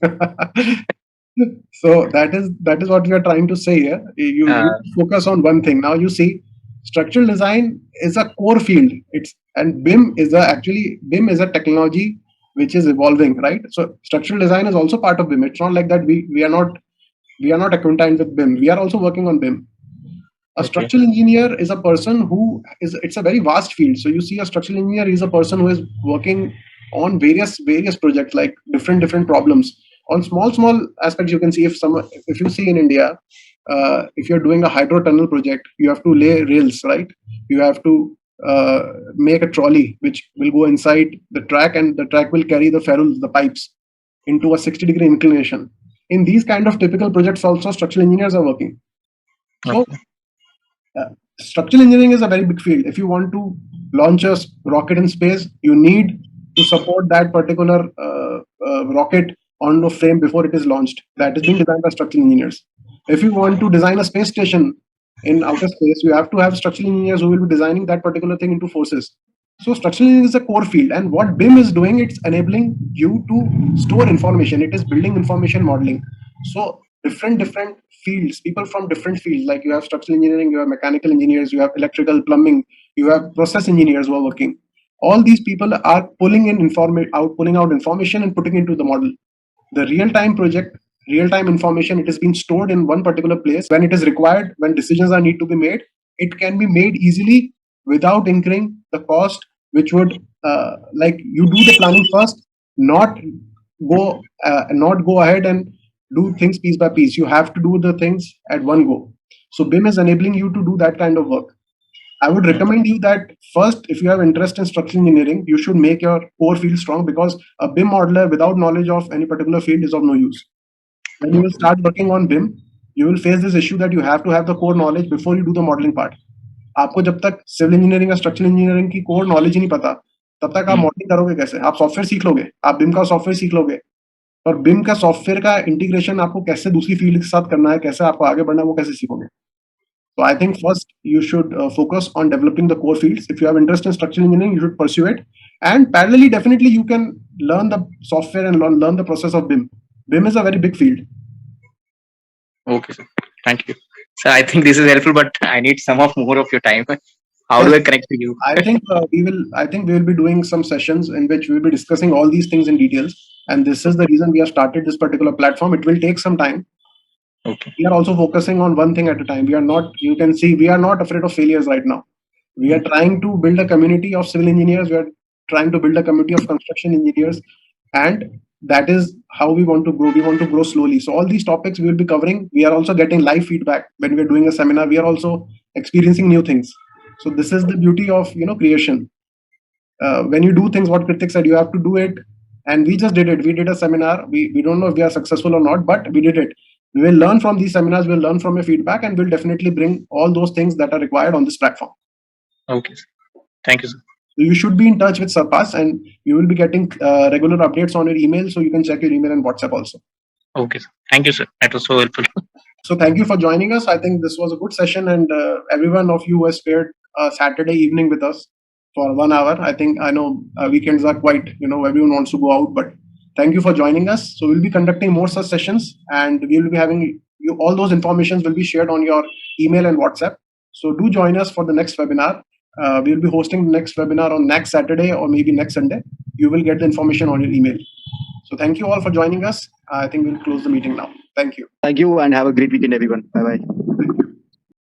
So that is what we are trying to say here. You focus on one thing. Now you see, structural design is a core field. And BIM is a technology which is evolving, right? So structural design is also part of BIM. It's not like that we are not acquainted with BIM. We are also working on BIM. A Okay. structural engineer is a person it's a very vast field. So you see, a structural engineer is a person who is working on various projects, like different problems on small aspects. You can see, if you see in India, if you're doing a hydro tunnel project, you have to lay rails, right? You have to make a trolley which will go inside the track, and the track will carry the ferrules, the pipes, into a 60-degree inclination. In these kind of typical projects also, structural engineers are working. So structural engineering is a very big field. If you want to launch a rocket in space, you need to support that particular rocket on the frame before it is launched. That is being designed by structural engineers. If you want to design a space station in outer space, you have to have structural engineers who will be designing that particular thing into forces. So structural engineering is a core field, and what BIM is doing, it's enabling you to store information. It is building information modeling. So different fields, people from different fields, like you have structural engineering, you have mechanical engineers, you have electrical, plumbing, you have process engineers who are working. All these people are pulling out information and putting into the model. The real-time information, it is being stored in one particular place. When it is required, when decisions are need to be made, it can be made easily without incurring the cost, which would like you do the planning first, not go ahead and do things piece by piece. You have to do the things at one go. So BIM is enabling you to do that kind of work. I would recommend you that first, if you have interest in structural engineering, you should make your core field strong, because a BIM modeler without knowledge of any particular field is of no use. When you will start working on BIM, you will face this issue that you have to have the core knowledge before you do the modeling part. आपको जब तक civil engineering या structural engineering की core knowledge ही नहीं पता, तब तक आप मॉडलिंग करोगे कैसे? आप सॉफ्टवेयर सीख लोगे, आप बिम का सॉफ्टवेयर सीख लोगे, और बिम का सॉफ्टवेयर का इंटीग्रेशन आपको कैसे दूसरी फील्ड के साथ करना है, कैसे आपको आगे बढ़ना है, वो कैसे सीखोगे? So I think first you should focus on developing the core fields. If you have interest in structural engineering, you should pursue it. And parallelly, definitely you can learn the software and learn the process of BIM. BIM is a very big field. Okay, sir. Thank you. So I think this is helpful, but I need more of your time. How do I connect to you? I think we will be doing some sessions in which we will be discussing all these things in details. And this is the reason we have started this particular platform. It will take some time. Okay. We are also focusing on one thing at a time. You can see, we are not afraid of failures right now. We are trying to build a community of civil engineers. We are trying to build a community of construction engineers. And that is how we want to grow. We want to grow slowly. So all these topics we will be covering. We are also getting live feedback when we are doing a seminar. We are also experiencing new things. So this is the beauty of creation. When you do things, what critics said, you have to do it. And we just did it. We did a seminar. We don't know if we are successful or not, but we did it. We will learn from these seminars. We'll learn from your feedback, and we'll definitely bring all those things that are required on this platform. Okay, sir. Thank you, sir. You should be in touch with Surpass, and you will be getting regular updates on your email, so you can check your email and WhatsApp also. Okay, sir. Thank you, sir. That was so helpful. So thank you for joining us. I think this was a good session, and every one of you has spared a Saturday evening with us for 1 hour. I know weekends are quite, everyone wants to go out, but Thank you for joining us. So we'll be conducting more such sessions, and we will be having you, all those informations will be shared on your email and WhatsApp. So do join us for the next webinar. We will be hosting the next webinar on next Saturday or maybe next Sunday. You will get the information on your email. So thank you all for joining us. I think we'll close the meeting now. Thank you. Thank you and have a great weekend, everyone. Bye bye.